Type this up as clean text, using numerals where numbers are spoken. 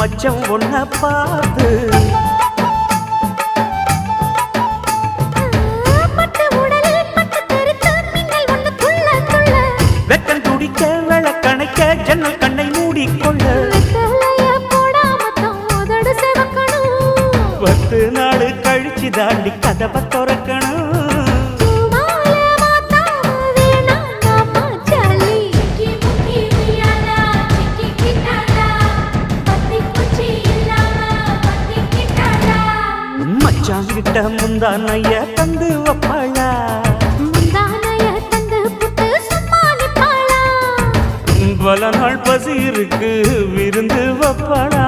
மச்சம் ஒன்ன பார்த்து வெக்கம் துடிக்க விளக்கணைக்க ஜன்னல் கண்ணை மூடிக்கொள்ள 10 நாள் கழிச்சு தாண்டி கதவை திறக்கணும் மச்சாங்கிட்ட முந்தானைய தந்து வப்பாளா பல நாள் பசி இருக்கு விருந்து வப்பாளா